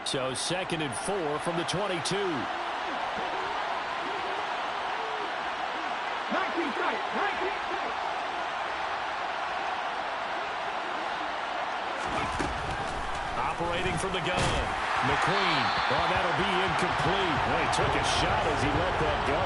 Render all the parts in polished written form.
So 2nd and 4 from the 22. Operating from the gun. McQueen. Oh, that'll be incomplete. Well, he took a shot as he let that go.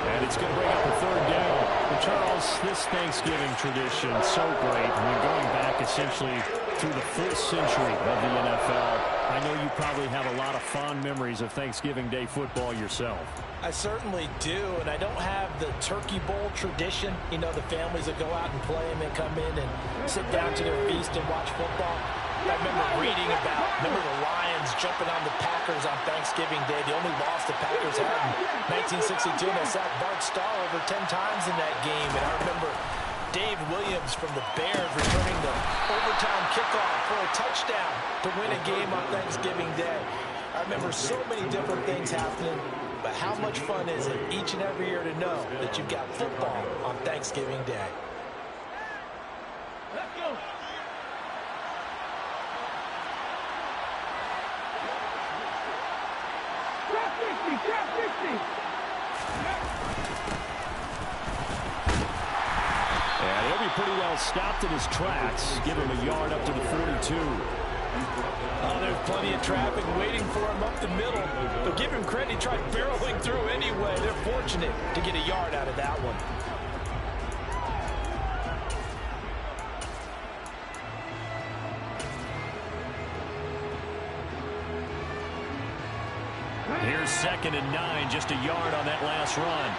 And it's going to bring up a 3rd down. Well, Charles, this Thanksgiving tradition, so great. I mean, going back essentially through the 4th century of the NFL. I know you probably have a lot of fond memories of Thanksgiving Day football yourself. I certainly do, and I don't have the Turkey Bowl tradition. You know, the families that go out and play and then come in and sit down to their feast and watch football. I remember reading about, the Lions jumping on the Packers on Thanksgiving Day. The only loss the Packers had in 1962, and they sacked Bart Starr over 10 times in that game. And I remember Dave Williams from the Bears returning the overtime kickoff for a touchdown to win a game on Thanksgiving Day. I remember so many different things happening, but how much fun is it each and every year to know that you've got football on Thanksgiving Day? Let's go. Trap 50. And he'll be pretty well stopped in his tracks. Give him a yard up to the 42. Oh, there's plenty of traffic waiting for him up the middle. But give him credit, he tried barreling through anyway. They're fortunate to get a yard out of that one. Here's 2nd and 9, just a yard on that last run.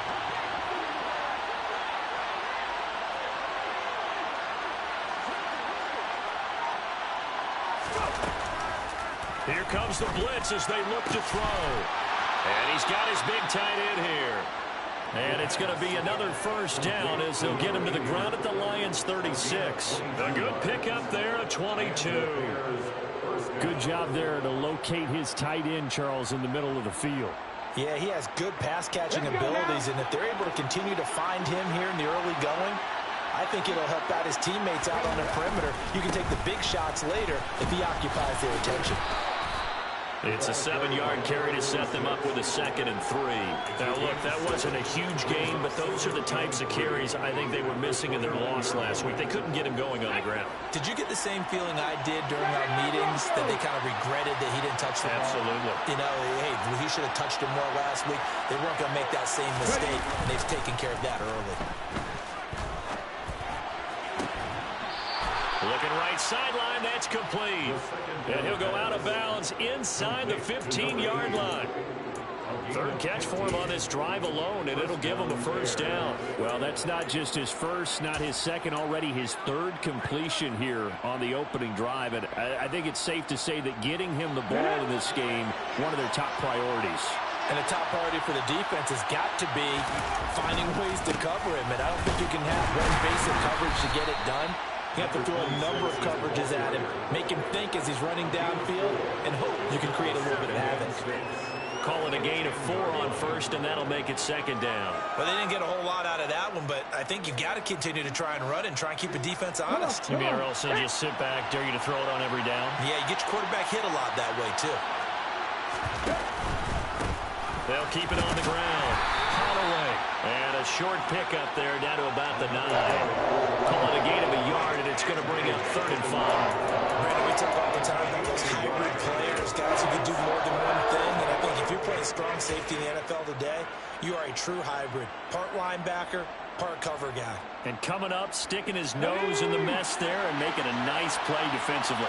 Here comes the blitz as they look to throw. And he's got his big tight end here. And it's going to be another 1st down as they'll get him to the ground at the Lions 36. A good pickup there at 22. Good job there to locate his tight end, Charles, in the middle of the field. Yeah, he has good pass-catching abilities, and if they're able to continue to find him here in the early going, I think it'll help out his teammates out on the perimeter. You can take the big shots later if he occupies their attention. It's a 7-yard carry to set them up with a 2nd and 3. Now, look, that wasn't a huge gain, but those are the types of carries I think they were missing in their loss last week. They couldn't get him going on the ground. Did you get the same feeling I did during our meetings, that they kind of regretted that he didn't touch the ball? Absolutely. You know, hey, he should have touched him more last week. They weren't going to make that same mistake, and they've taken care of that early. Looking right sideline, that's complete. And he'll go out of bounds inside the 15-yard line. 3rd catch for him on this drive alone, and it'll give him a 1st down. Well, that's not just his first, not his second, already his 3rd completion here on the opening drive. And I think it's safe to say that getting him the ball in this game, one of their top priorities. And the top priority for the defense has got to be finding ways to cover him. And I don't think you can have one basic coverage to get it done. You have to throw a number of coverages at him, make him think as he's running downfield, and hope you can create a little bit of havoc. Call it a gain of 4 on 1st, and that'll make it 2nd down. Well, they didn't get a whole lot out of that one, but I think you've got to continue to try and run and try and keep the defense honest. You mean, or else they'll just sit back, dare you to throw it on every down? Yeah, you get your quarterback hit a lot that way, too. They'll keep it on the ground. Holloway. And a short pickup there down to about the 9. Call it a gain of a yard, and it's going to bring up 3rd and 5. Brandon, we talk all the time about those hybrid players, guys who can do more than one thing. And I think if you're playing strong safety in the NFL today, you are a true hybrid. Part linebacker, part cover guy. And coming up, sticking his nose in the mess there and making a nice play defensively.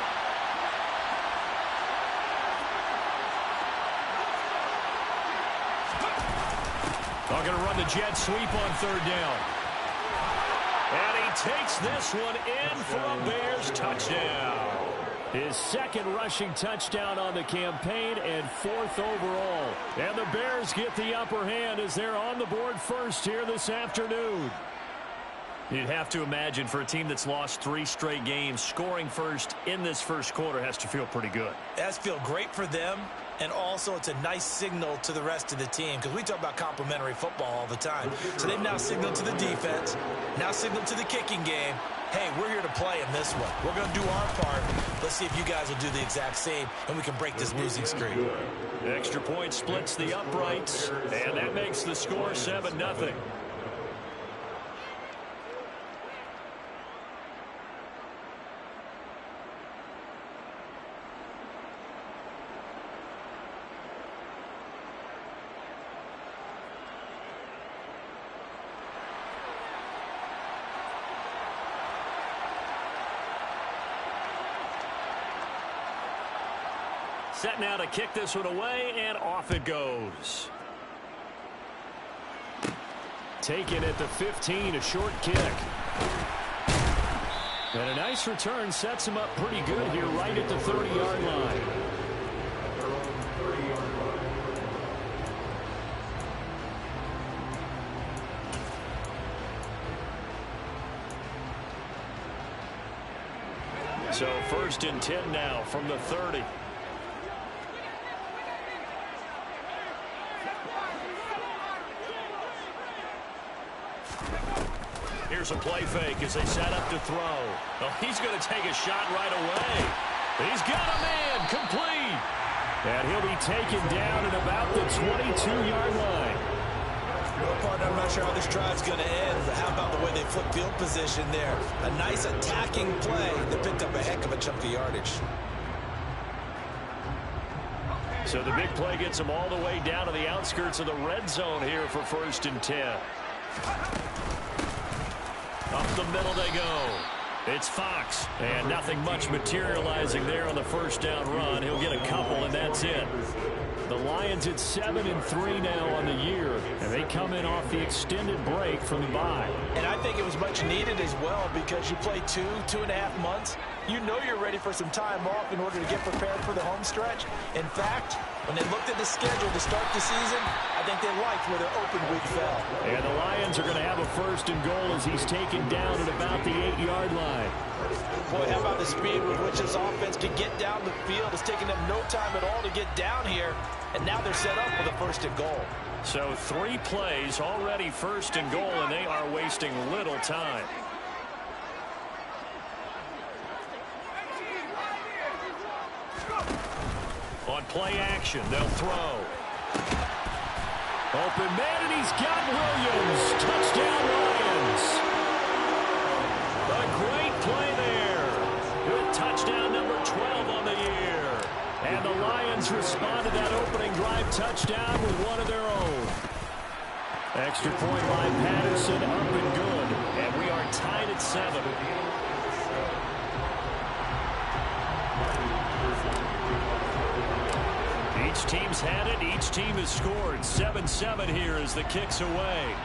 They're going to run the jet sweep on 3rd down. And he takes this one in for a Bears touchdown. His 2nd rushing touchdown on the campaign and 4th overall. And the Bears get the upper hand as they're on the board first here this afternoon. You'd have to imagine for a team that's lost 3 straight games, scoring first in this first quarter has to feel pretty good. It has to feel great for them, and also it's a nice signal to the rest of the team because we talk about complementary football all the time. So they've now signaled to the defense, now signaled to the kicking game, hey, we're here to play in this one. We're going to do our part. Let's see if you guys will do the exact same, and we can break this losing streak. Extra point splits the uprights, and that makes the score 7-0. Set now to kick this one away, and off it goes. Taken at the 15, a short kick. And a nice return sets him up pretty good here right at the 30-yard line. So 1st and 10 now from the 30. Here's a play fake as they set up to throw. Oh, he's going to take a shot right away. He's got a man complete. And he'll be taken down at about the 22-yard line. Well, partner, I'm not sure how this drive's going to end, but how about the way they flip field position there? A nice attacking play that picked up a heck of a chunk of yardage. So the big play gets them all the way down to the outskirts of the red zone here for 1st and 10. Up the middle they go. It's Fox. And nothing much materializing there on the first down run. He'll get a couple, and that's it. The Lions at 7-3 now on the year, and they come in off the extended break from the bye. And I think it was much needed as well because you play 2.5 months. You know you're ready for some time off in order to get prepared for the home stretch. In fact, when they looked at the schedule to start the season, I think they liked where their open week fell. And the Lions are going to have a 1st and goal as he's taken down at about the 8-yard line. Boy, how about the speed with which this offense can get down the field? It's taken them no time at all to get down here, and now they're set up for the 1st and goal. So 3 plays already 1st and goal, and they are wasting little time. On play action, they'll throw. Open man, and he's got Williams. Touchdown, Lions. A great play there. Good touchdown number 12 on the year. And the Lions respond to that opening drive touchdown with one of their own. Extra point by Patterson, up and good. And we are tied at 7. Each team's had it. Each team has scored. 7-7 here as the kick's away.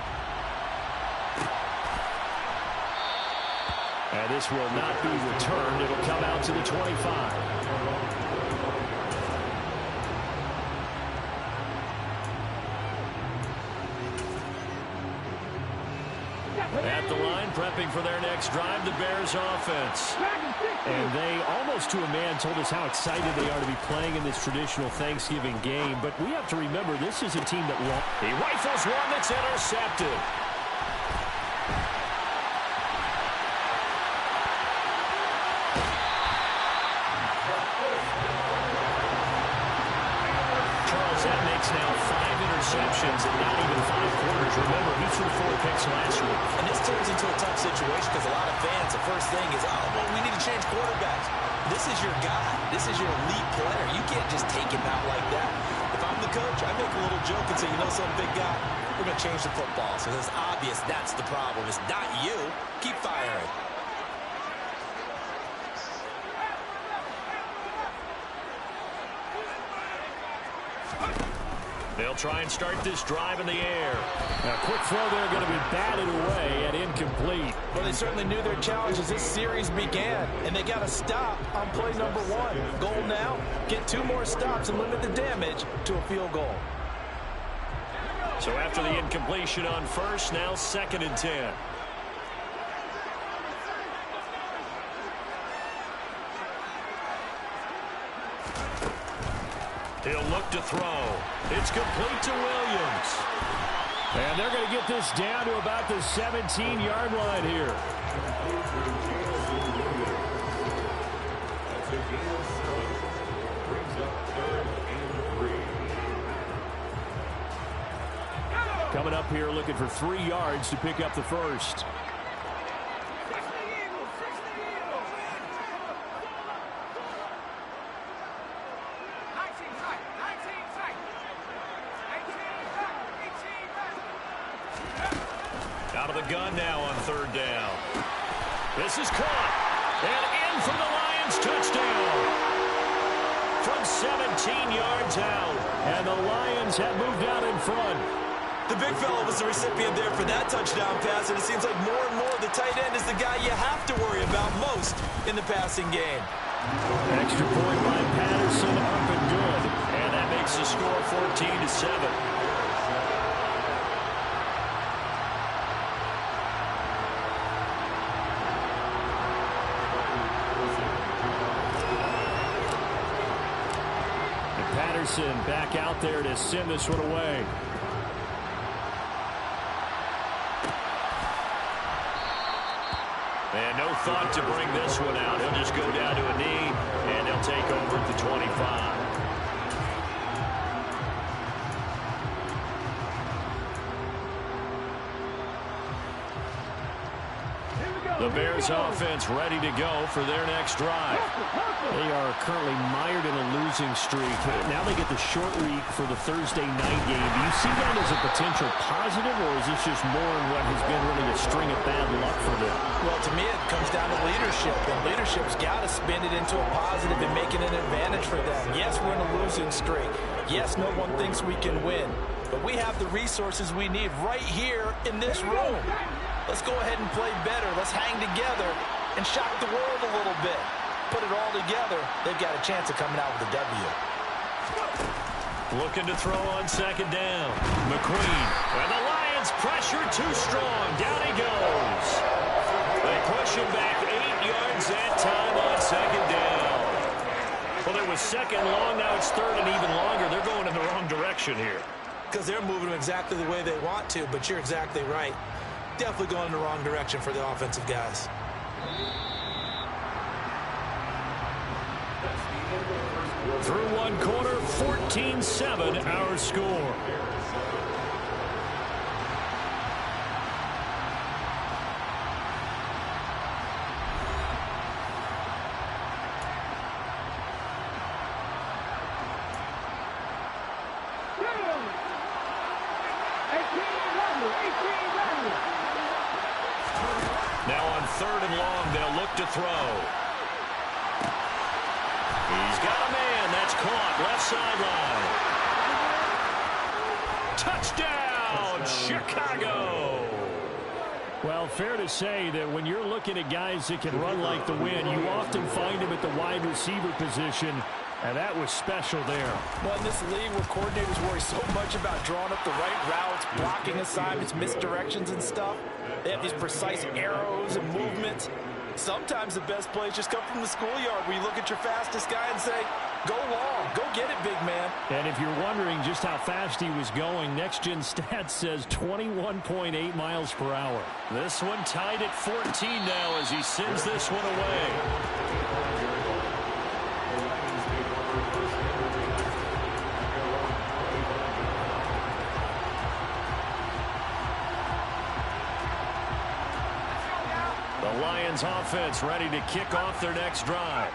And this will not be returned. It'll come out to the 25. At the line, prepping for their next drive, the Bears offense. And they, almost to a man, told us how excited they are to be playing in this traditional Thanksgiving game. But we have to remember, this is a team that won. He rifles one that's intercepted. Charles, that makes now 5 interceptions in not even 5 quarters. Remember, he threw 4 picks last week. And this turns into a tough situation because a lot of fans, the first thing is, oh, well, we need to change quarterbacks. This is your guy. This is your elite player. You can't just take him out like that. If I'm the coach, I make a little joke and say, you know something, big guy, we're going to change the football. So it's obvious that's the problem. It's not you. Keep firing. They'll try and start this drive in the air. A quick throw there, going to be batted away and incomplete. Well, they certainly knew their challenge as this series began, and they got to stop on play number 1. Goal now, get 2 more stops and limit the damage to a field goal. So after the incompletion on first, now 2nd and 10. He'll look to throw. It's complete to Williams. And they're going to get this down to about the 17-yard line here. Coming up here looking for 3 yards to pick up the first. Out of the gun now on 3rd down. This is caught. And in for the Lions touchdown. From 17 yards out. And the Lions have moved out in front. The big fella was the recipient there for that touchdown pass, and it seems like more and more the tight end is the guy you have to worry about most in the passing game. Extra point by Patterson, up and good. And that makes the score 14-7. Patterson back out there to send this one away. And no thought to bring this one out. He'll just go down to a knee, and he'll take over at the 25. The Bears offense ready to go for their next drive. They are currently mired in a losing streak. Now they get the short week for the Thursday night game. Do you see that as a potential positive, or is this just more in what has been really a string of bad luck for them? Well, to me, it comes down to leadership, and leadership's got to spin it into a positive and make it an advantage for them. Yes, we're in a losing streak. Yes, no one thinks we can win, but we have the resources we need right here in this room. Let's go ahead and play better. Let's hang together and shock the world a little bit. Put it all together, they've got a chance of coming out with a W. Looking to throw on 2nd down. McQueen. And the Lions pressure too strong. Down he goes. They push him back 8 yards that time on 2nd down. Well, there was 2nd long. Now it's 3rd and even longer. They're going in the wrong direction here. Because they're moving them exactly the way they want to, but you're exactly right. Definitely going in the wrong direction for the offensive guys. Through 1 quarter, 14-7 our score. Now on 3rd and long, they'll look to throw. He's got a man. That's caught. Left sideline. Touchdown, Chicago. Well, fair to say that when you're looking at guys that can run like the wind, you often find them at the wide receiver position, and that was special there. Well, in this league where coordinators worry so much about drawing up the right routes, blocking assignments, misdirections and stuff, they have these precise arrows and movements. Sometimes the best plays just come from the schoolyard where you look at your fastest guy and say, go long, go get it, big man. And if you're wondering just how fast he was going, Next Gen Stats says 21.8 miles per hour. This one tied at 14 now as he sends this one away. The Lions offense ready to kick off their next drive.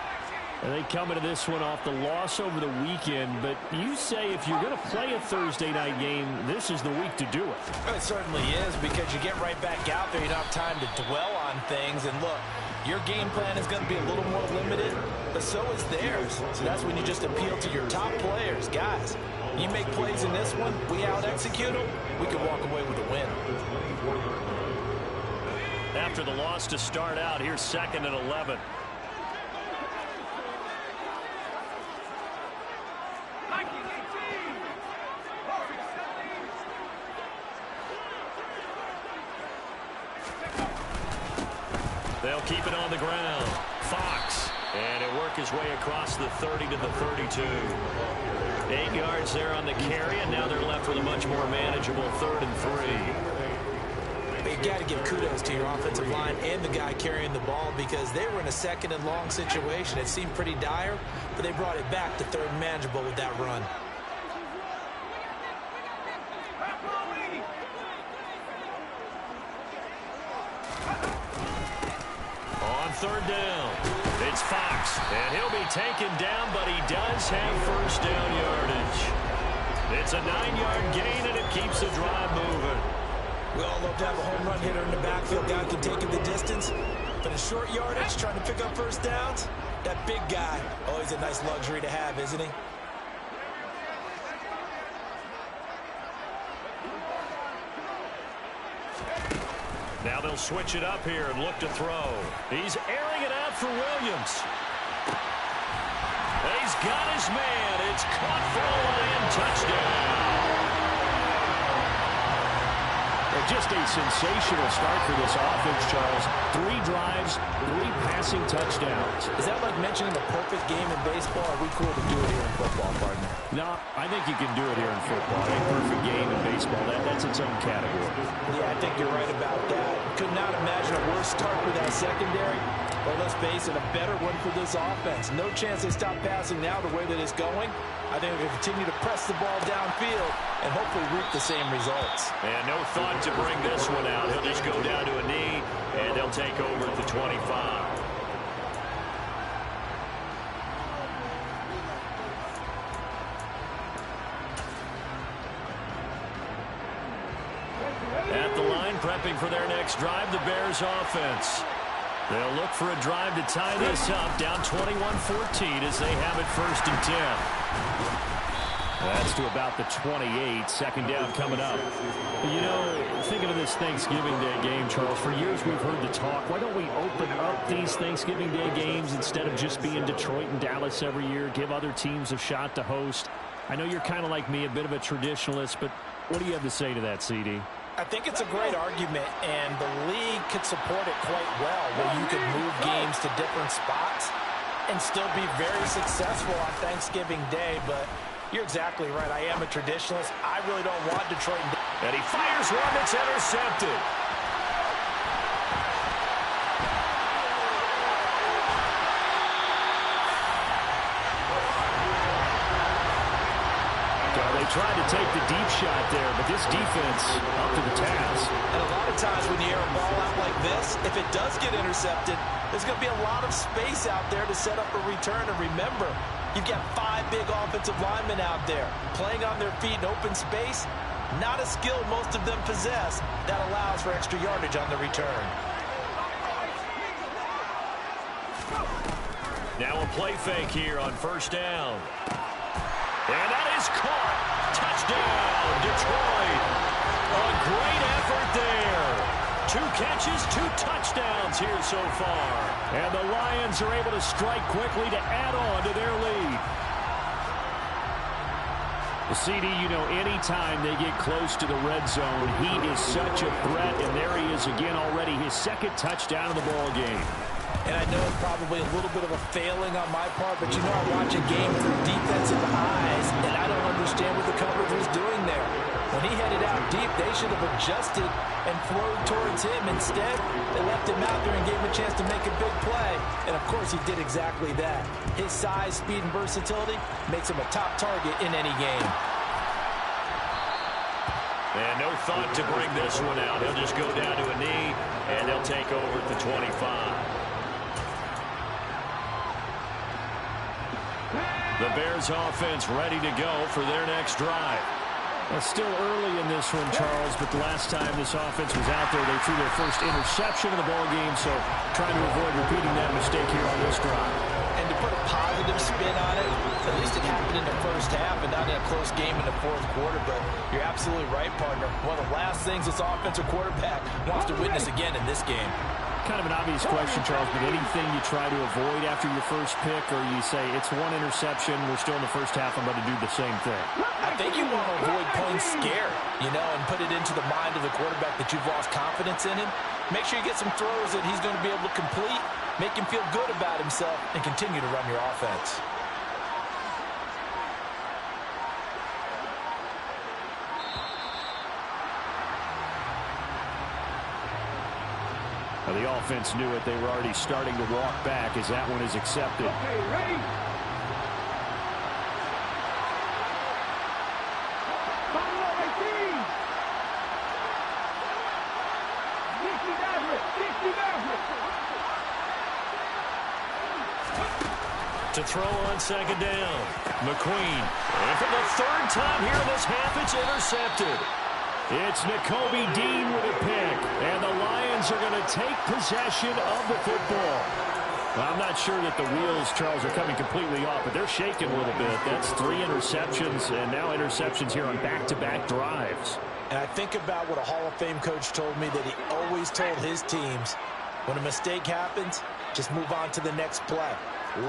And they come into this one off the loss over the weekend, but you say if you're going to play a Thursday night game, this is the week to do it. It certainly is, because you get right back out there. You don't have time to dwell on things. And look, your game plan is going to be a little more limited, but so is theirs. So that's when you just appeal to your top players. Guys, you make plays in this one, we out-execute them, we can walk away with a win. After the loss to start out, here's 2nd and 11. They'll keep it on the ground. Fox. And he'll work his way across the 30 to the 32. 8 yards there on the carry, and now they're left with a much more manageable 3rd and 3. You got to give kudos to your offensive line and the guy carrying the ball because they were in a 2nd and long situation. It seemed pretty dire, but they brought it back to 3rd and manageable with that run. On 3rd down, it's Fox, and he'll be taken down, but he does have 1st down yardage. It's a 9-yard gain, and it keeps the drive moving. We all love to have a home run hitter in the backfield. Guy can take it the distance. But in short yardage, trying to pick up 1st downs, that big guy, always a nice luxury to have, isn't he? Now they'll switch it up here and look to throw. He's airing it out for Williams. He's got his man. It's caught for a Lion touchdown. Just a sensational start for this offense, Charles. 3 drives, 3 passing touchdowns. Is that like mentioning the perfect game in baseball? Are we cool to do it here in football, partner? No, I think you can do it here in football. A perfect game in baseball, that's its own category. Yeah, I think you're right about that. Could not imagine a worse start for that secondary. Or let's face it, a better one for this offense. No chance they stop passing now the way that it's going. I think we'll continue to press the ball downfield and hopefully reap the same results. And no thought to bring this one out. He'll just go down to a knee, and they'll take over at the 25. At the line, prepping for their next drive, the Bears offense. They'll look for a drive to tie this up, down 21-14 as they have it 1st and 10. That's to about the 28. 2nd down coming up. You know, thinking of this Thanksgiving Day game, Charles, for years we've heard the talk. Why don't we open up these Thanksgiving Day games instead of just being Detroit and Dallas every year, give other teams a shot to host? I know you're kind of like me, a bit of a traditionalist, but what do you have to say to that, CD? I think it's a great argument, and the league could support it quite well, where you could move games to different spots and still be very successful on Thanksgiving Day. But you're exactly right. I am a traditionalist. I really don't want Detroit. And he fires one that's intercepted. Tried to take the deep shot there, but this defense up to the task. And a lot of times when you air a ball out like this, if it does get intercepted, there's going to be a lot of space out there to set up a return. And remember, you've got 5 big offensive linemen out there playing on their feet in open space. Not a skill most of them possess that allows for extra yardage on the return. Now a play fake here on 1st down. And that is caught. Touchdown, Detroit. A great effort there. 2 catches, 2 touchdowns here so far. And the Lions are able to strike quickly to add on to their lead. CD, you know, anytime they get close to the red zone, he is such a threat. And there he is again already, his 2nd touchdown of the ball game. And I know it's probably a little bit of a failing on my part, but you know I watch a game through defensive eyes, and I don't understand what the coverage was doing there. When he headed out deep, they should have adjusted and flowed towards him. Instead, they left him out there and gave him a chance to make a big play. And, of course, he did exactly that. His size, speed, and versatility makes him a top target in any game. And no thought to bring this one out. He'll just go down to a knee, and they'll take over at the 25. The Bears offense ready to go for their next drive. It's still early in this one, Charles, but the last time this offense was out there, they threw their first interception of the ball game, so trying to avoid repeating that mistake here on this drive. And to put a positive spin on it, at least it happened in the first half and not in a close game in the 4th quarter, but you're absolutely right, partner. One of the last things this offensive quarterback wants to witness again in this game. Kind of an obvious question, Charles, but anything you try to avoid after your first pick, or you say it's 1 interception, we're still in the first half, I'm going to do the same thing? I think you want to avoid playing scared, you know, and put it into the mind of the quarterback that you've lost confidence in him. Make sure you get some throws that he's going to be able to complete, make him feel good about himself, and continue to run your offense. Now, the offense knew it. They were already starting to walk back as that one is accepted. Okay, ready? Pablo, 18. 60 Maverick, 60 Maverick. To throw on second down. McQueen. And for the third time here in this half, it's intercepted. It's Nakobe Dean with a pick, and the Lions are going to take possession of the football. Well, I'm not sure that the wheels, Charles, are coming completely off, but they're shaking a little bit. That's 3 interceptions, and now interceptions here on back-to-back drives. And I think about what a Hall of Fame coach told me, that he always told his teams, when a mistake happens, just move on to the next play.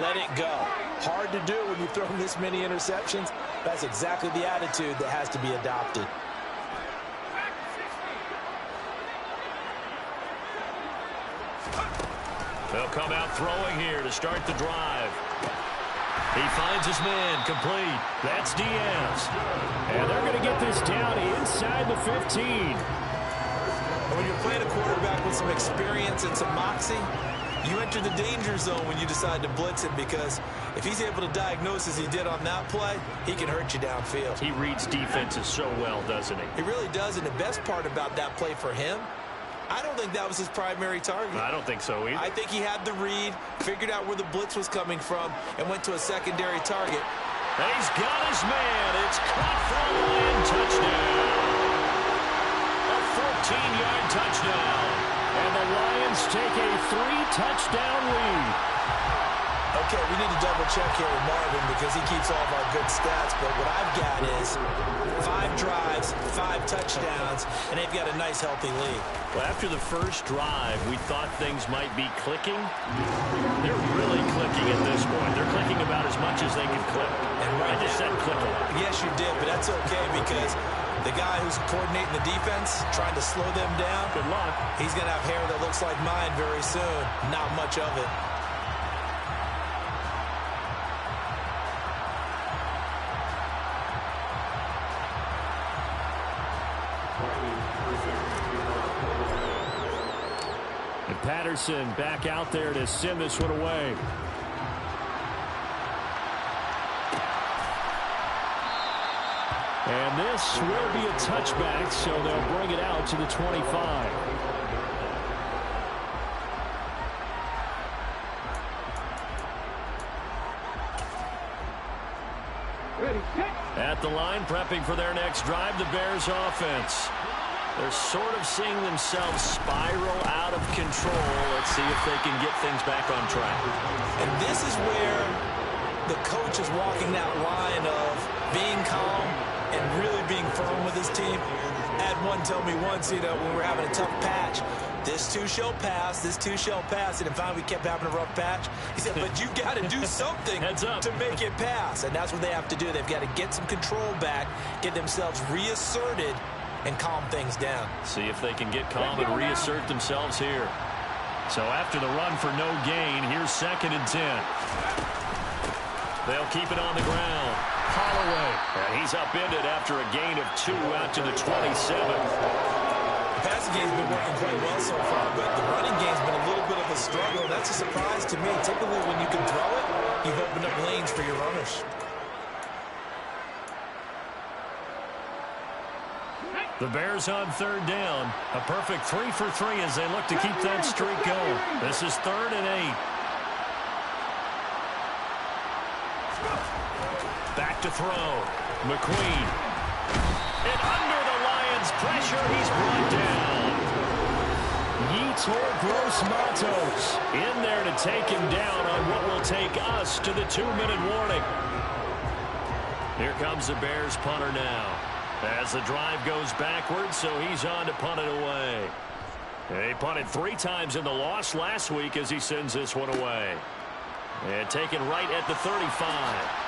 Let it go. Hard to do when you've thrown this many interceptions. That's exactly the attitude that has to be adopted. They'll come out throwing here to start the drive. He finds his man, complete. That's Diaz. And they're going to get this down inside the 15. And when you're playing a quarterback with some experience and some moxie, you enter the danger zone when you decide to blitz him, because if he's able to diagnose as he did on that play, he can hurt you downfield. He reads defenses so well, doesn't he? He really does, and the best part about that play for him, I don't think that was his primary target. I don't think so either. I think he had the read, figured out where the blitz was coming from, and went to a secondary target. And he's got his man. It's caught for a Lion touchdown. A 14-yard touchdown. And the Lions take a 3-touchdown lead. Okay, we need to double-check here with Marvin, because he keeps all of our good stats, but what I've got is 5 drives, 5 touchdowns, and they've got a nice, healthy lead. Well, after the first drive, we thought things might be clicking. They're really clicking at this point. They're clicking about as much as they can click. And I just said click a lot. Yes, you did, but that's okay, because the guy who's coordinating the defense, trying to slow them down, Good luck. he's going to have hair that looks like mine very soon. Not much of it. And Patterson back out there to send this one away. And this will be a touchback, so they'll bring it out to the 25. Ready, set. At the line, prepping for their next drive, the Bears offense. They're sort of seeing themselves spiral out of control. Let's see if they can get things back on track. And this is where the coach is walking that line of being calm and really being firm with his team. I had one tell me once, when we were having a tough patch, this too shall pass, this too shall pass. And finally we kept having a rough patch. He said, but you've got to do something to make it pass. And that's what they have to do. They've got to get some control back, get themselves reasserted, and calm things down. See if they can get calm and reassert themselves here. So after the run for no gain, here's 2nd and 10. They'll keep it on the ground. Holloway. And he's upended after a gain of 2 out to the 27. The passing game's been working quite well so far, but the running game's been a little bit of a struggle. That's a surprise to me. Typically, when you can throw it, you've opened up lanes for your runners. The Bears on 3rd down. A perfect 3 for 3 as they look to keep that streak going. This is 3rd and 8. Back to throw. McQueen. And under the Lions' pressure, he's brought down. Yetur Gross-Matos in there to take him down on what will take us to the 2-minute warning. Here comes the Bears punter now. As the drive goes backwards, so he's on to punt it away. He punted 3 times in the loss last week as he sends this one away. And taken right at the 35.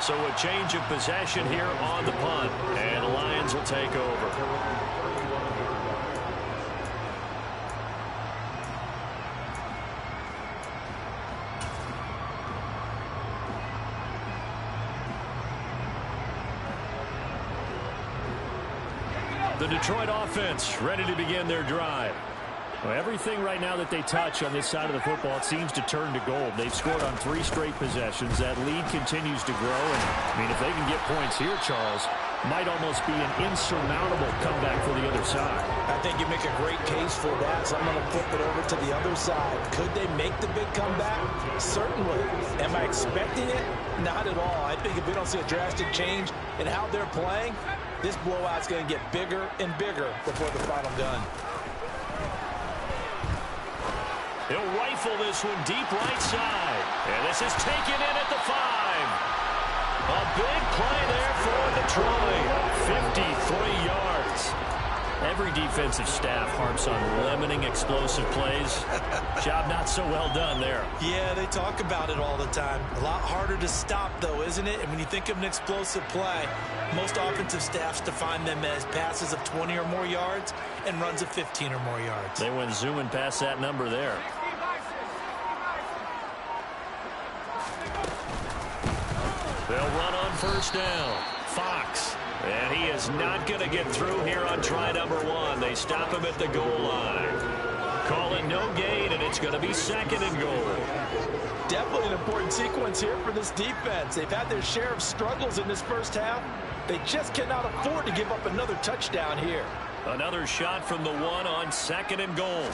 So a change of possession here on the punt. And the Lions will take over. The Detroit offense ready to begin their drive. Well, everything right now that they touch on this side of the football, it seems to turn to gold. They've scored on 3 straight possessions. That lead continues to grow. And, I mean, if they can get points here, Charles, might almost be an insurmountable comeback for the other side. I think you make a great case for that, so I'm going to flip it over to the other side. Could they make the big comeback? Certainly. Am I expecting it? Not at all. I think if we don't see a drastic change in how they're playing, this blowout's going to get bigger and bigger before the final gun. He'll rifle this one deep right side. And this is taken in at the 5. A big play there for Detroit. 53 yards. Every defensive staff harps on limiting explosive plays. Job not so well done there. Yeah, they talk about it all the time. A lot harder to stop, though, isn't it? And when you think of an explosive play, most offensive staffs define them as passes of 20 or more yards and runs of 15 or more yards. They went zooming past that number there. They'll run on first down. Fox. And he is not going to get through here on try number 1. They stop him at the goal line. Call it no gain, and it's going to be 2nd and goal. Definitely an important sequence here for this defense. They've had their share of struggles in this first half. They just cannot afford to give up another touchdown here. Another shot from the 1 on 2nd and goal.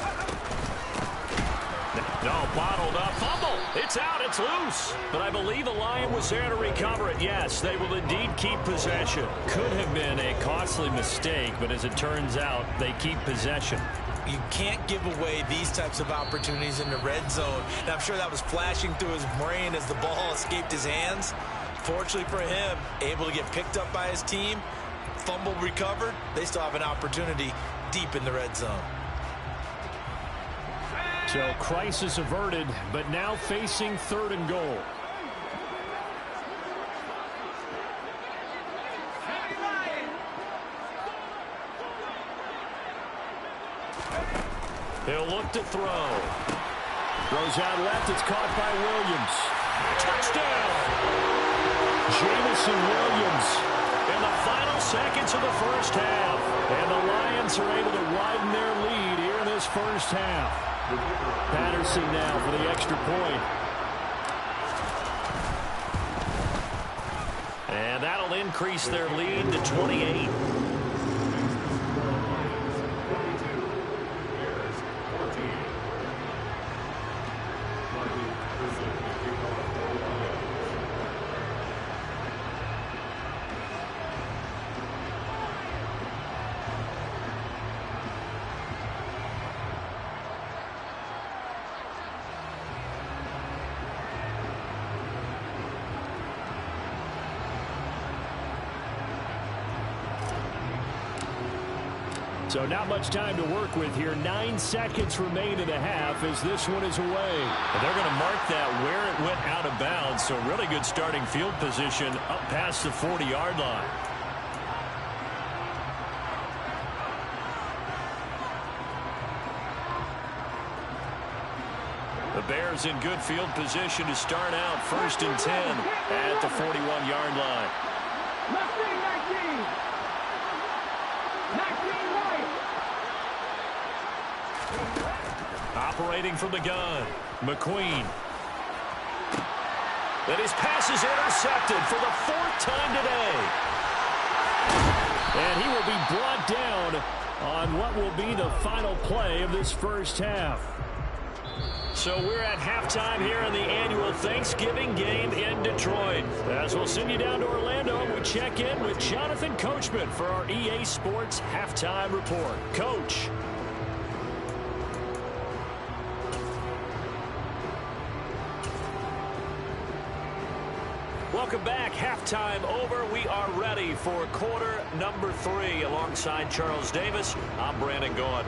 No, bottled up. Fumble. It's out. It's loose. But I believe a Lion was there to recover it. Yes, they will indeed keep possession. Could have been a costly mistake, but as it turns out, they keep possession. You can't give away these types of opportunities in the red zone. And I'm sure that was flashing through his brain as the ball escaped his hands. Fortunately for him, able to get picked up by his team, fumble recovered. They still have an opportunity deep in the red zone. So crisis averted, but now facing 3rd and goal. He'll look to throw. Throws out left. It's caught by Williams. Touchdown! Jamison Williams. In the final seconds of the first half. And the Lions are able to widen their lead here in this first half. Patterson now for the extra point. And that'll increase their lead to 28. So not much time to work with here. 9 seconds remain in the half as this one is away. Well, they're going to mark that where it went out of bounds. So really good starting field position up past the 40-yard line. The Bears in good field position to start out 1st and 10 at the 41-yard line. Operating from the gun, McQueen. And his pass is intercepted for the 4th time today. And he will be brought down on what will be the final play of this first half. So we're at halftime here in the annual Thanksgiving game in Detroit. As we'll send you down to Orlando, we check in with Jonathan Coachman for our EA Sports Halftime Report. Coach. Welcome back. Halftime over. We are ready for quarter number 3. Alongside Charles Davis, I'm Brandon Gaudin.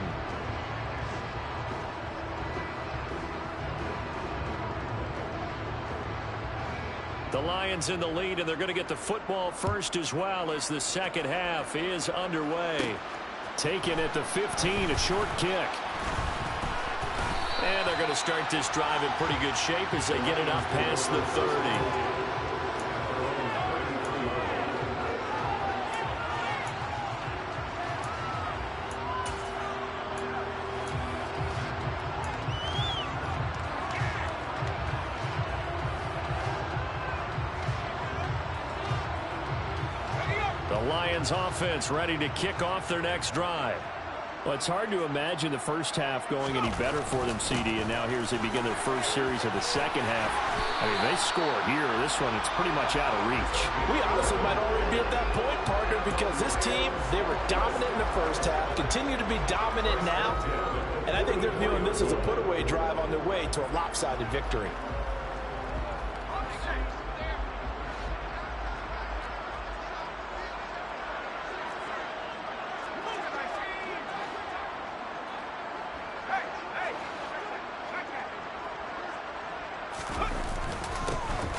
The Lions in the lead, and they're going to get the football first as well as the second half is underway. Taken at the 15, a short kick. And they're going to start this drive in pretty good shape as they get it up past the 30. The Lions offense ready to kick off their next drive. Well, it's hard to imagine the first half going any better for them, CD, and now here as they begin their first series of the second half. I mean, they score here. This one, it's pretty much out of reach. We honestly might already be at that point, partner, because this team, they were dominant in the first half, continue to be dominant now, and I think they're viewing this as a put-away drive on their way to a lopsided victory.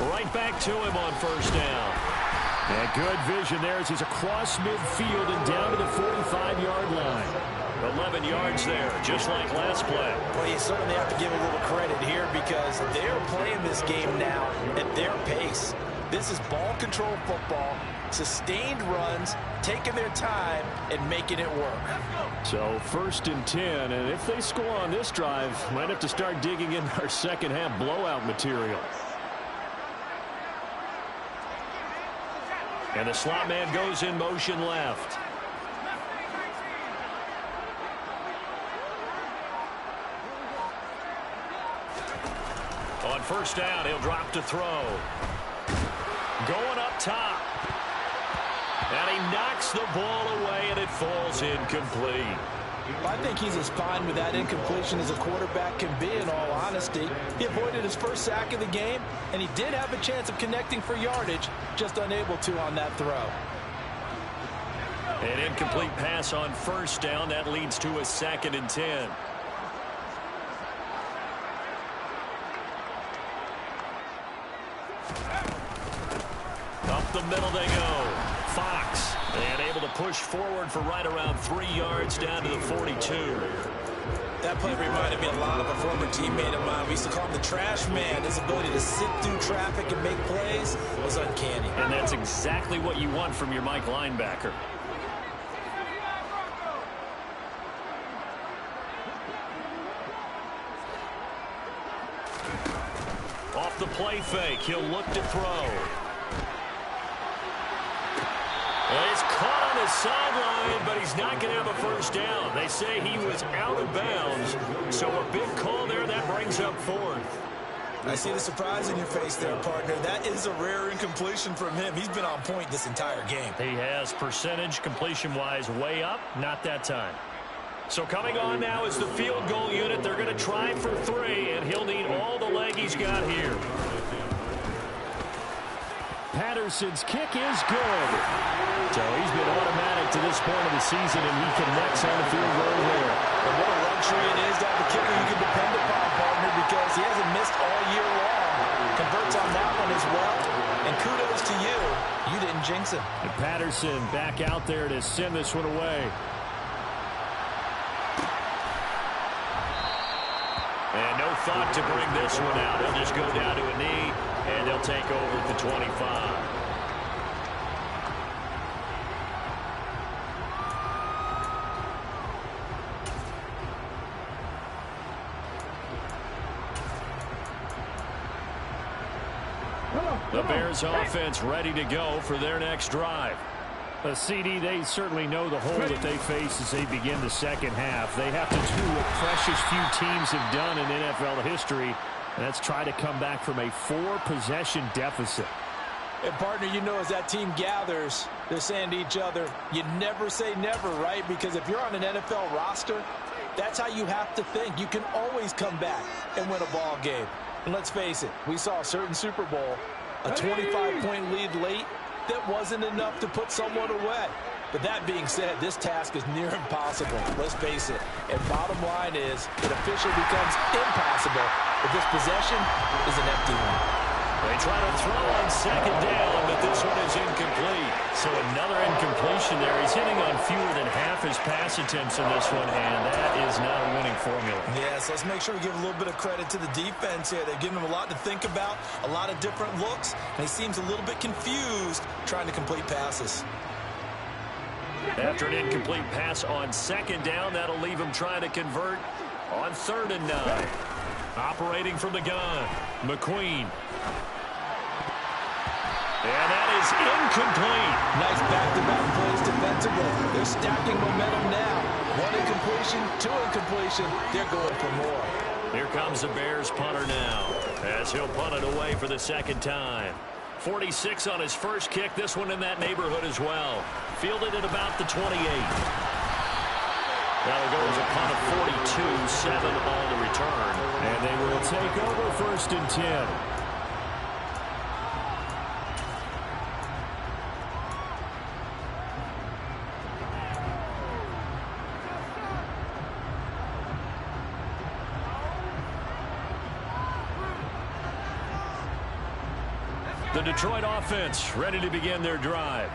Right back to him on first down. And good vision there as he's across midfield and down to the 45-yard line. 11 yards there, just like last play. Well, you certainly have to give a little credit here because they're playing this game now at their pace. This is ball control football, sustained runs, taking their time and making it work. So 1st and 10, and if they score on this drive, might have to start digging in our second half blowout material. And the slot man goes in motion left. On first down, he'll drop to throw. Going up top. And he knocks the ball away, and it falls incomplete. I think he's as fine with that incompletion as a quarterback can be, in all honesty. He avoided his first sack of the game, and he did have a chance of connecting for yardage, just unable to on that throw. An incomplete pass on first down. That leads to a 2nd and 10. Up the middle they go. Fox. And able to push forward for right around 3 yards down to the 42. That play reminded me a lot of a former teammate of mine. We used to call him the trash man. His ability to sit through traffic and make plays was uncanny. And that's exactly what you want from your Mike linebacker. Off the play fake, he'll look to throw. He's caught on the sideline, but he's not going to have a first down. They say he was out of bounds, so a big call there. That brings up 4th. I see the surprise in your face there, partner. That is a rare incompletion from him. He's been on point this entire game. He has percentage completion-wise way up, not that time. So coming on now is the field goal unit. They're going to try for 3, and he'll need all the leg he's got here. Patterson's kick is good. So he's been automatic to this point of the season, and he connects on the field goal there. And what a luxury it is to have a kicker you can depend upon, partner, because he hasn't missed all year long. Converts on that one as well. And kudos to you. You didn't jinx him. And Patterson back out there to send this one away. And no thought to bring this one out. He'll just go down to a knee, and they'll take over at the 25. The Bears offense ready to go for their next drive. CD, they certainly know the hole that they face as they begin the second half. They have to do what precious few teams have done in NFL history, and that's try to come back from a 4-possession deficit. And, partner, you know as that team gathers, they're saying to each other, you never say never, right? Because if you're on an NFL roster, that's how you have to think. You can always come back and win a ball game. And let's face it, we saw a certain Super Bowl, a 25-point lead late, that wasn't enough to put someone away. But that being said, this task is near impossible. Let's face it. And bottom line is, it officially becomes impossible if this possession is an empty one. They try to throw on second down, but this one is incomplete. So another incompletion there. He's hitting on fewer than half his pass attempts in this one, and that is not a winning formula. Yes, let's make sure we give a little bit of credit to the defense here. They've given him a lot to think about, a lot of different looks, and he seems a little bit confused trying to complete passes. After an incomplete pass on second down, that'll leave him trying to convert on 3rd and 9. Operating from the gun, McQueen. And that is incomplete. Nice back-to-back plays defensively. They're stacking momentum now. 1 incompletion, 2 incompletion. They're going for more. Here comes the Bears punter now, as he'll punt it away for the second time. 46 on his first kick. This one in that neighborhood as well. Fielded at about the 28. That'll go as a punt of 42, 7 on the return. And they will take over 1st and 10. The Detroit offense ready to begin their drive.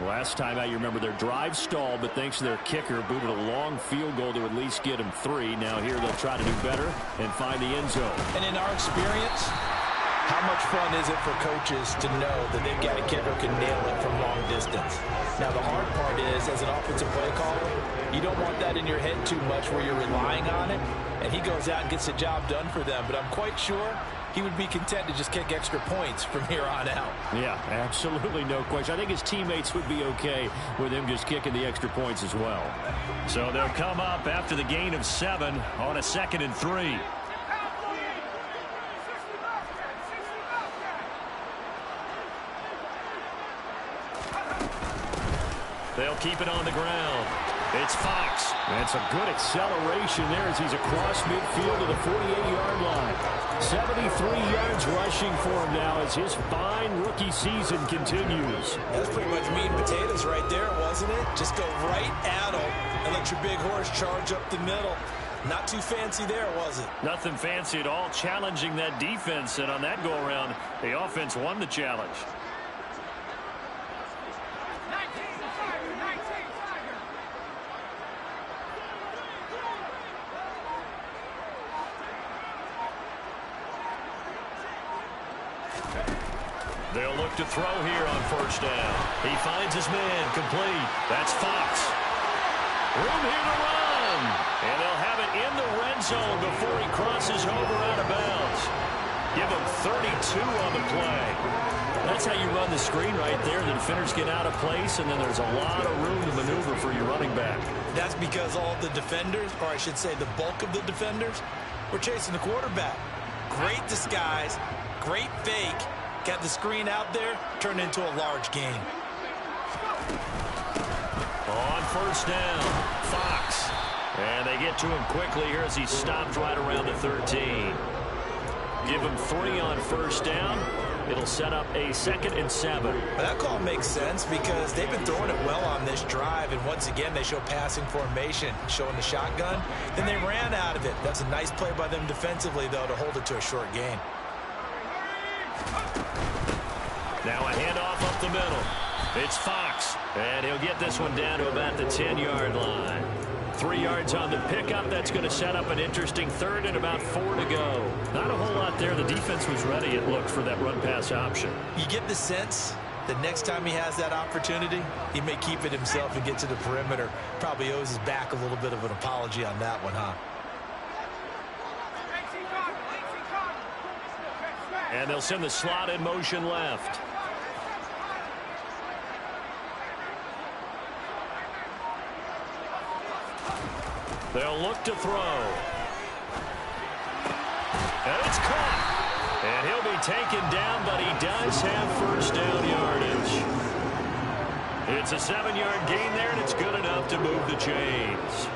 Last time out, you remember their drive stalled, but thanks to their kicker, booted a long field goal to at least get them 3. Now here they'll try to do better and find the end zone. And in our experience, how much fun is it for coaches to know that they've got a kicker who can nail it from long distance? Now, the hard part is, as an offensive play caller, you don't want that in your head too much where you're relying on it, and he goes out and gets the job done for them. But I'm quite sure he would be content to just kick extra points from here on out. Yeah, absolutely no question. I think his teammates would be okay with him just kicking the extra points as well. So they'll come up after the gain of 7 on a 2nd and 3. They'll keep it on the ground. It's Fox. That's a good acceleration there as he's across midfield to the 48-yard line. 73 yards rushing for him now as his fine rookie season continues. That's pretty much meat and potatoes right there, wasn't it? Just go right at him and let your big horse charge up the middle. Not too fancy there, was it? Nothing fancy at all, challenging that defense. And on that go-around, the offense won the challenge. They'll look to throw here on 1st down. He finds his man complete. That's Fox. Room here to run. And they'll have it in the red zone before he crosses over out of bounds. Give him 32 on the play. That's how you run the screen right there. The defenders get out of place, and then there's a lot of room to maneuver for your running back. That's because all the defenders, or I should say the bulk of the defenders, were chasing the quarterback. Great disguise, great fake. Got the screen out there, turned into a large gain. On 1st down, Fox. And they get to him quickly here as he stopped right around the 13. Give him 3 on 1st down. It'll set up a 2nd and 7. That call makes sense because they've been throwing it well on this drive, and once again they show passing formation, showing the shotgun. Then they ran out of it. That's a nice play by them defensively, though, to hold it to a short gain. Now a handoff up the middle. It's Fox, and he'll get this one down to about the 10-yard line. 3 yards on the pickup. That's going to set up an interesting 3rd and about 4 to go. Not a whole lot there. The defense was ready, it looked, for that run-pass option. You get the sense that next time he has that opportunity, he may keep it himself and get to the perimeter. Probably owes his back a little bit of an apology on that one, huh? And they'll send the slot in motion left. They'll look to throw. And it's caught. And he'll be taken down, but he does have 1st down yardage. It's a 7-yard gain there, and it's good enough to move the chains.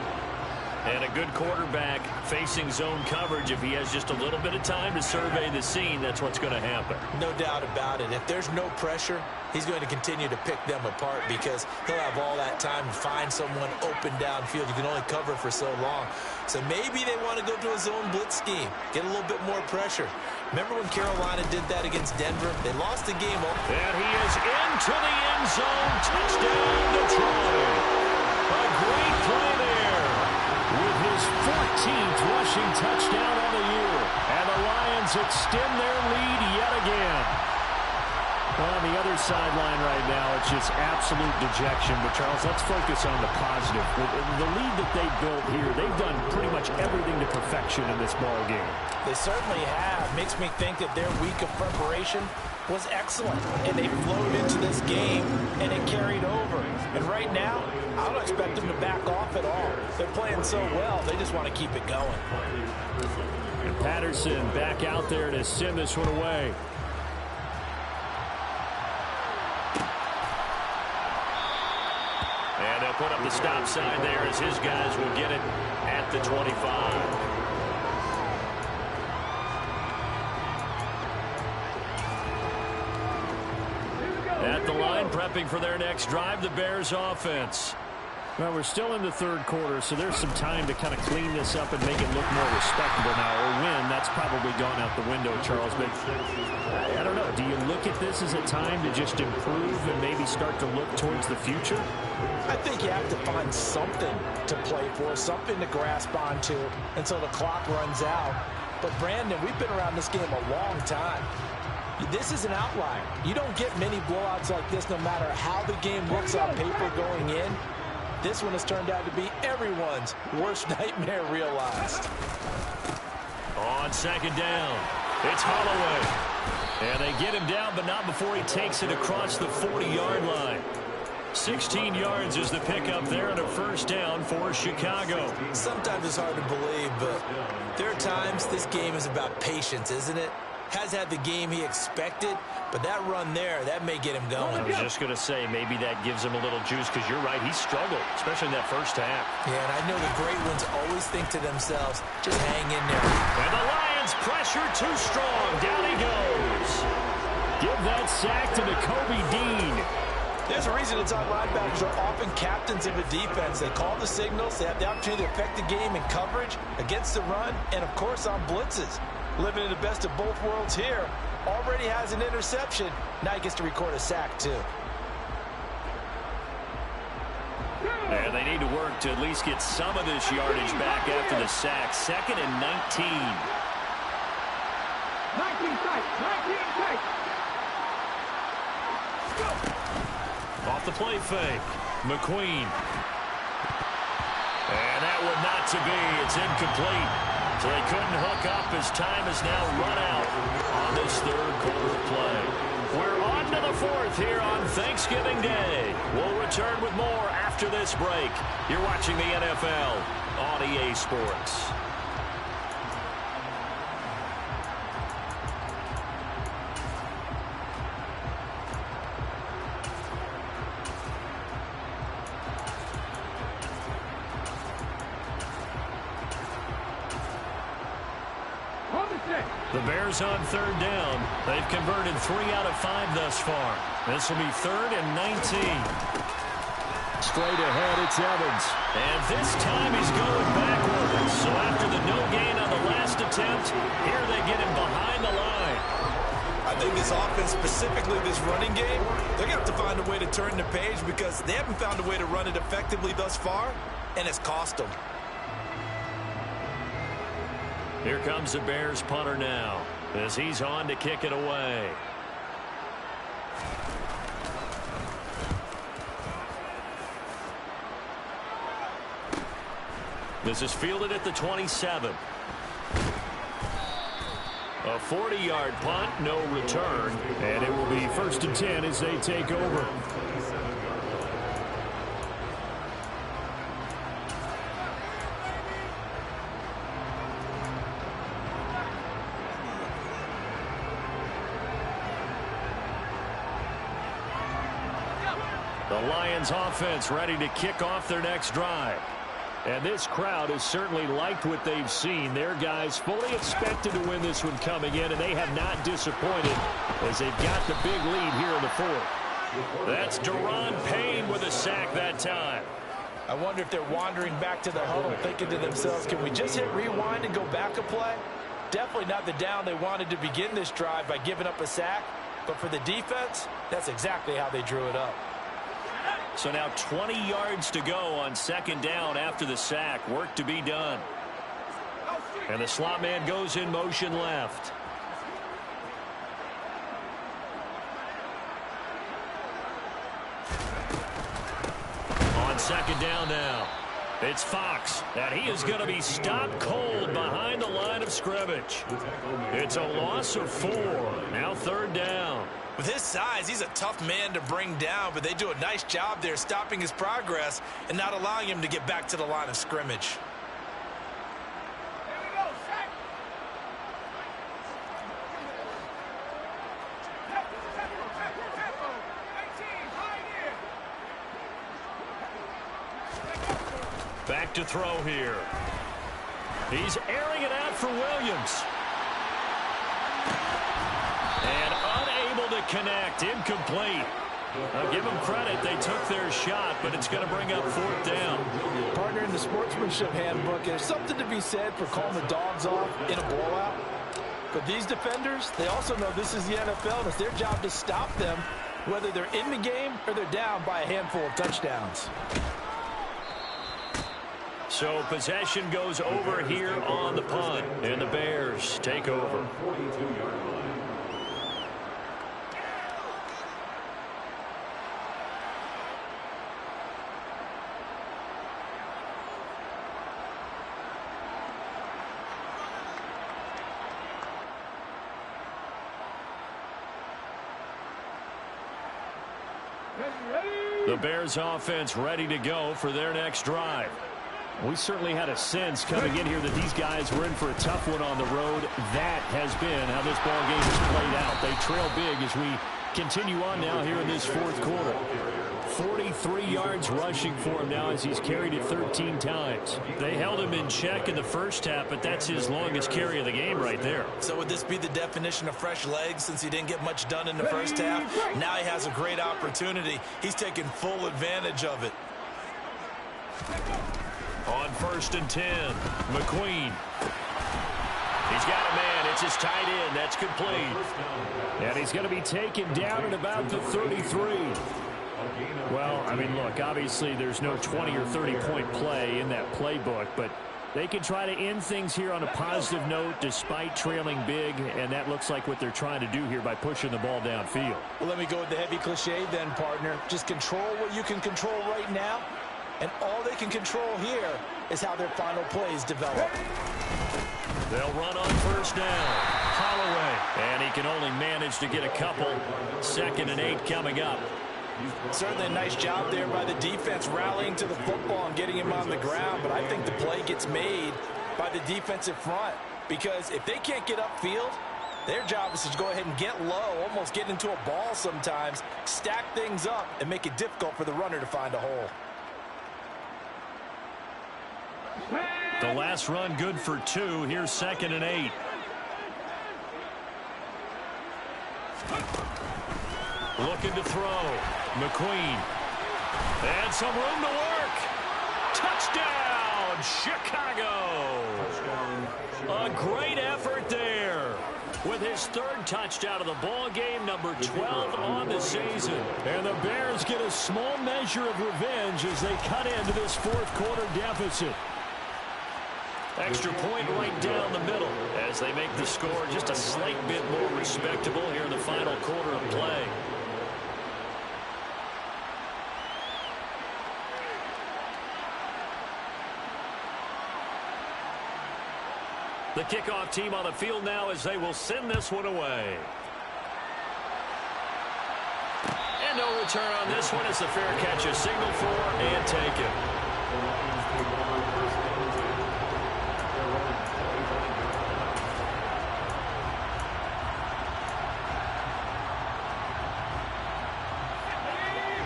And a good quarterback facing zone coverage. If he has just a little bit of time to survey the scene, that's what's going to happen. No doubt about it. If there's no pressure, he's going to continue to pick them apart because he'll have all that time to find someone open downfield. You can only cover for so long. So maybe they want to go to a zone blitz scheme, get a little bit more pressure. Remember when Carolina did that against Denver? They lost the game. And he is into the end zone. Touchdown, Detroit. A great play there. With his 14th rushing touchdown on the year. And the Lions extend their lead yet again. On the other Bears sideline right now, it's just absolute dejection. But, Charles, let's focus on the positive. The lead that they built here, they've done pretty much everything to perfection in this ball game. They certainly have. Makes me think that their week of preparation was excellent. And they flowed into this game, and it carried over. And right now, I don't expect them to back off at all. They're playing so well, they just want to keep it going. And Patterson back out there to send this one away. And they'll put up the stop sign there as his guys will get it at the 25. At the line, prepping for their next drive, the Bears offense. Well, we're still in the third quarter, so there's some time to kind of clean this up and make it look more respectable now. Or win, that's probably gone out the window, Charles. But I don't know. Do you look at this as a time to just improve and maybe start to look towards the future? I think you have to find something to play for, something to grasp onto until the clock runs out. But, Brandon, we've been around this game a long time. This is an outlier. You don't get many blowouts like this no matter how the game looks on paper going in. This one has turned out to be everyone's worst nightmare realized. On second down, it's Holloway. And they get him down, but not before he takes it across the 40-yard line. 16 yards is the pickup there and a first down for Chicago. Sometimes it's hard to believe, but there are times this game is about patience, isn't it? Has had the game he expected, but that run there, that may get him going. I was just going to say, maybe that gives him a little juice, because you're right, he struggled, especially in that first half. Yeah, and I know the great ones always think to themselves, just hang in there. And the Lions pressure too strong. Down he goes. Give that sack to Nakobe Dean. There's a reason inside linebackers are often captains of a defense. They call the signals. They have the opportunity to affect the game in coverage, against the run, and, of course, on blitzes. Living in the best of both worlds here. Already has an interception. Now he gets to record a sack, too. And they need to work to at least get some of this yardage back after the sack. 2nd and 19. 19 tight. 19 tight. Off the play fake. McQueen. And that one not to be. It's incomplete. So they couldn't hook up as time has now run out on this third quarter play. We're on to the fourth here on Thanksgiving Day. We'll return with more after this break. You're watching the NFL on EA Sports. The Bears on third down. They've converted 3 out of 5 thus far. This will be 3rd and 19. Straight ahead, it's Evans. And this time he's going backwards. So after the no gain on the last attempt, here they get him behind the line. I think this offense, specifically this running game, they're going to have to find a way to turn the page because they haven't found a way to run it effectively thus far, and it's cost them. Here comes the Bears punter now as he's on to kick it away. This is fielded at the 27. A 40-yard punt, no return. And it will be 1st and 10 as they take over. The Lions offense ready to kick off their next drive. And this crowd has certainly liked what they've seen. Their guys fully expected to win this one coming in, and they have not disappointed as they've got the big lead here in the 4th. That's Daron Payne with a sack that time. I wonder if they're wandering back to the huddle thinking to themselves, can we just hit rewind and go back a play? Definitely not the down they wanted to begin this drive by giving up a sack. But for the defense, that's exactly how they drew it up. So now 20 yards to go on 2nd down after the sack. Work to be done. And the slot man goes in motion left. On second down now, it's Fox, and he is going to be stopped cold behind the line of scrimmage. It's a loss of 4. Now third down. With his size, he's a tough man to bring down, but they do a nice job there stopping his progress and not allowing him to get back to the line of scrimmage. Back to throw here. He's airing it out for Williams. And unable to connect. Incomplete. I'll give them credit. They took their shot, but it's going to bring up fourth down. Partner, in the sportsmanship handbook, there's something to be said for calling the dogs off in a blowout. But these defenders, they also know this is the NFL, and it's their job to stop them, whether they're in the game or they're down by a handful of touchdowns. So possession goes over here on the punt, and the Bears take over. The Bears offense ready to go for their next drive. We certainly had a sense coming in here that these guys were in for a tough one on the road. That has been how this ball game has played out. They trail big as we continue on now here in this fourth quarter. 43 yards rushing for him now as he's carried it 13 times. They held him in check in the first half, but that's his longest carry of the game right there. So would this be the definition of fresh legs since he didn't get much done in the first half? Now he has a great opportunity. He's taking full advantage of it. On 1st and 10, McQueen. He's got a man. It's his tight end. That's complete. And he's going to be taken down at about the 33. Well, I mean, look, obviously there's no 20 or 30-point play in that playbook, but they can try to end things here on a positive note despite trailing big, and that looks like what they're trying to do here by pushing the ball downfield. Well, let me go with the heavy cliche then, partner. Just control what you can control right now, and all they can control here is how their final plays develop. They'll run on 1st down. Holloway. And he can only manage to get a couple. 2nd and 8 coming up. Certainly a nice job there by the defense rallying to the football and getting him on the ground, but I think the play gets made by the defensive front because if they can't get upfield, their job is to go ahead and get low, almost get into a ball sometimes, stack things up, and make it difficult for the runner to find a hole. The last run good for 2. Here's 2nd and 8. Looking to throw. McQueen. And some room to work. Touchdown, Chicago. A great effort there. With his 3rd touchdown of the ball game, number 12 on the season. And the Bears get a small measure of revenge as they cut into this 4th quarter deficit. Extra point right down the middle as they make the score just a slight bit more respectable here in the final quarter of play. The kickoff team on the field now as they will send this one away. And no return on this one as the fair catch is signaled for and taken.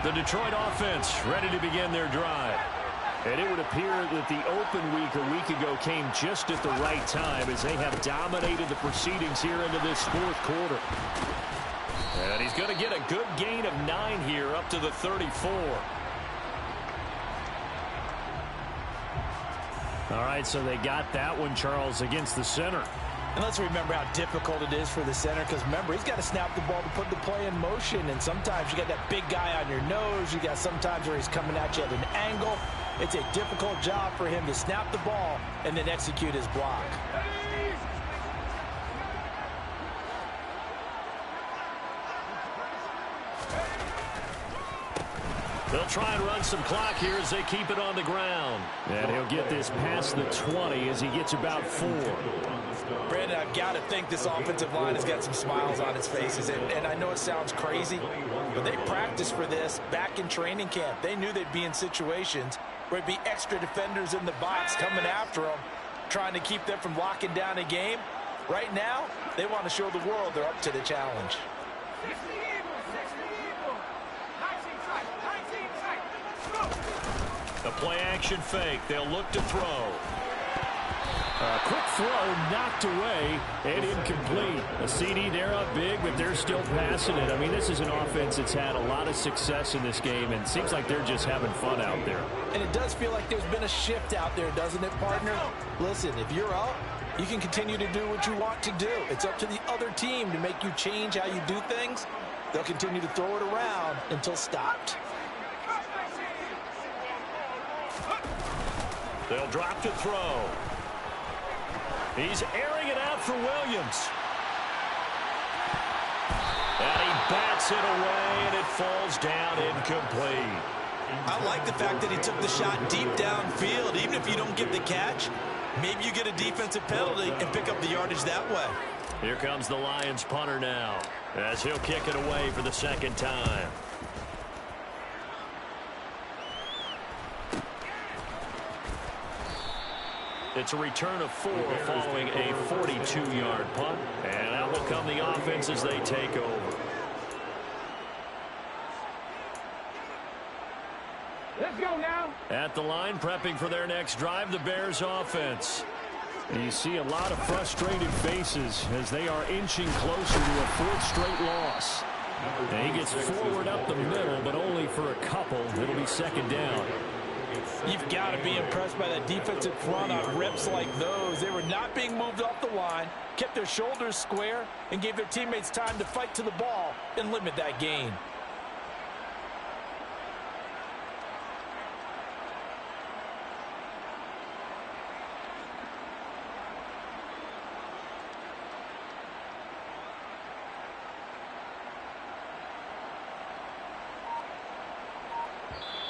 The Detroit offense ready to begin their drive. And it would appear that the open week a week ago came just at the right time as they have dominated the proceedings here into this 4th quarter. And he's going to get a good gain of 9 here up to the 34. All right, so they got that one, Charles, against the center. And let's remember how difficult it is for the center because, remember, he's got to snap the ball to put the play in motion. And sometimes you got that big guy on your nose. You got sometimes where he's coming at you at an angle. It's a difficult job for him to snap the ball and then execute his block. They'll try and run some clock here as they keep it on the ground. And he'll get this past the 20 as he gets about 4. Brandon, I've got to think this offensive line has got some smiles on its faces. And I know it sounds crazy, but they practiced for this back in training camp. They knew they'd be in situations where it'd be extra defenders in the box coming after them, trying to keep them from locking down a game. Right now, they want to show the world they're up to the challenge. A play-action fake. They'll look to throw. A quick throw knocked away and incomplete. A CD, they're up big, but they're still passing it. I mean, this is an offense that's had a lot of success in this game, and it seems like they're just having fun out there. And it does feel like there's been a shift out there, doesn't it, partner? Listen, if you're up, you can continue to do what you want to do. It's up to the other team to make you change how you do things. They'll continue to throw it around until stopped. They'll drop to throw. He's airing it out for Williams. And he bats it away, and it falls down incomplete. I like the fact that he took the shot deep downfield. Even if you don't get the catch, maybe you get a defensive penalty and pick up the yardage that way. Here comes the Lions punter now, as he'll kick it away for the second time. It's a return of 4 following a 42-yard punt. And out will come the offense as they take over. Let's go now. At the line, prepping for their next drive, the Bears offense. And you see a lot of frustrated faces as they are inching closer to a 4th straight loss. And he gets forward up the middle, but only for a couple. It'll be second down. You've got to be impressed by that defensive front on reps like those. They were not being moved off the line, kept their shoulders square, and gave their teammates time to fight to the ball and limit that gain.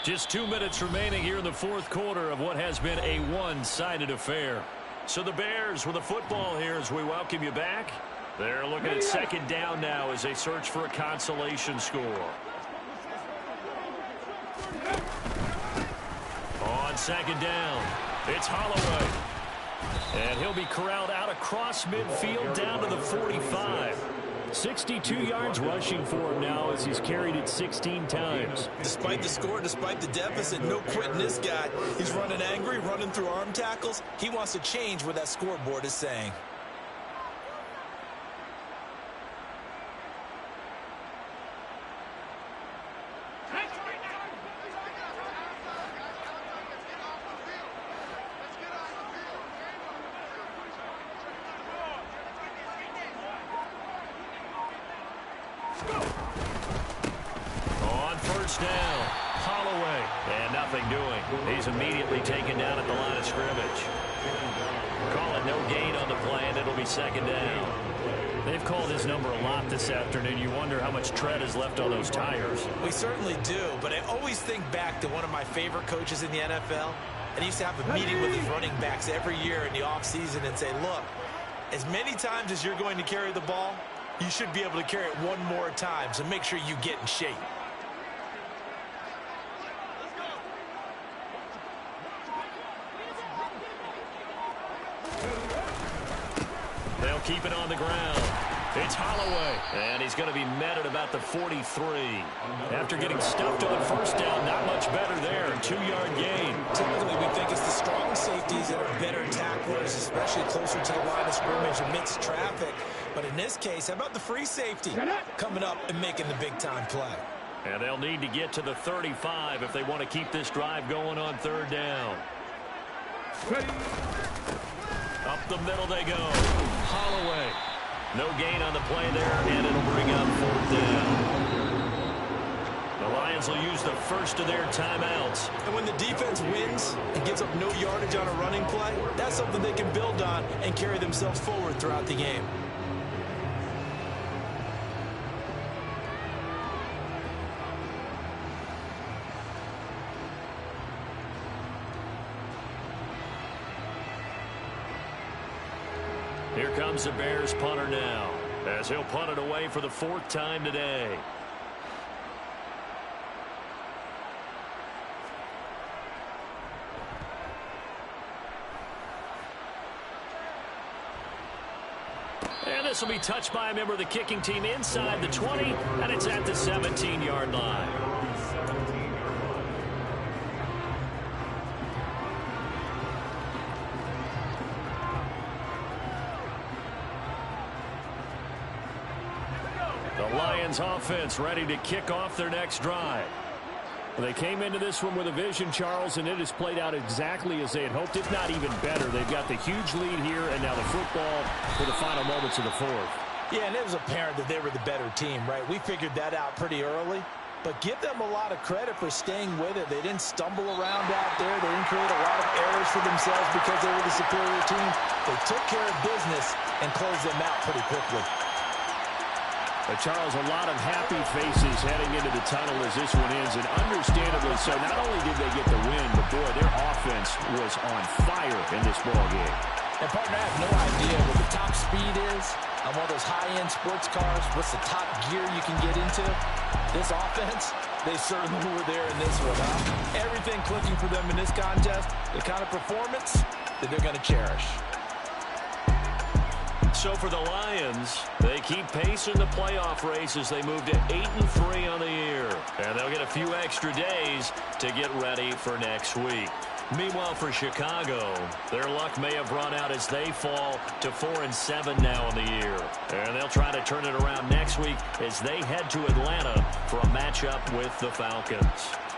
Just 2 minutes remaining here in the 4th quarter of what has been a one-sided affair. So the Bears with the football here as we welcome you back. They're looking at second down now as they search for a consolation score. On second down, it's Holloway. And he'll be corralled out across midfield down to the 45. 62 yards rushing for him now as he's carried it 16 times. Despite the score, despite the deficit, no quitting this guy. He's running angry, running through arm tackles. He wants to change what that scoreboard is saying. On first down, Holloway, and nothing doing. He's immediately taken down at the line of scrimmage. Call it no gain on the play, and it'll be second down. They've called his number a lot this afternoon. You wonder how much tread is left on those tires. We certainly do, but I always think back to one of my favorite coaches in the NFL. And he used to have a meeting with his running backs every year in the offseason and say, look, as many times as you're going to carry the ball, you should be able to carry it one more time, so make sure you get in shape. They'll keep it on the ground. It's Holloway, and he's going to be met at about the 43. After getting stuffed on first down, not much better there. 2-yard gain. Typically, we think it's the strong safeties that are better tacklers, especially closer to the line of scrimmage amidst traffic. But in this case, how about the free safety coming up and making the big-time play? And they'll need to get to the 35 if they want to keep this drive going on third down. Up the middle they go. Holloway. No gain on the play there, and it'll bring up fourth down. The Lions will use the first of their timeouts. And when the defense wins and gives up no yardage on a running play, that's something they can build on and carry themselves forward throughout the game. here comes the Bears punter now, as he'll punt it away for the 4th time today. And this will be touched by a member of the kicking team inside the 20, and it's at the 17-yard line. The Lions offense ready to kick off their next drive. They came into this one with a vision, Charles, and it has played out exactly as they had hoped, if not even better. They've got the huge lead here, and now the football for the final moments of the 4th. Yeah, and it was apparent that they were the better team, right? We figured that out pretty early. But give them a lot of credit for staying with it. They didn't stumble around out there. They didn't create a lot of errors for themselves because they were the superior team. They took care of business and closed them out pretty quickly. Charles, a lot of happy faces heading into the tunnel as this one ends, and understandably so. Not only did they get the win, but boy, their offense was on fire in this ball game. And partner, I have no idea what the top speed is on one of those high-end sports cars. What's the top gear you can get into? This offense, they certainly were there in this one, huh? Everything clicking for them in this contest, the kind of performance that they're going to cherish. So for the Lions, they keep pace in the playoff race as they move to 8-3 on the year. And they'll get a few extra days to get ready for next week. Meanwhile, for Chicago, their luck may have run out as they fall to 4-7 now in the year. And they'll try to turn it around next week as they head to Atlanta for a matchup with the Falcons.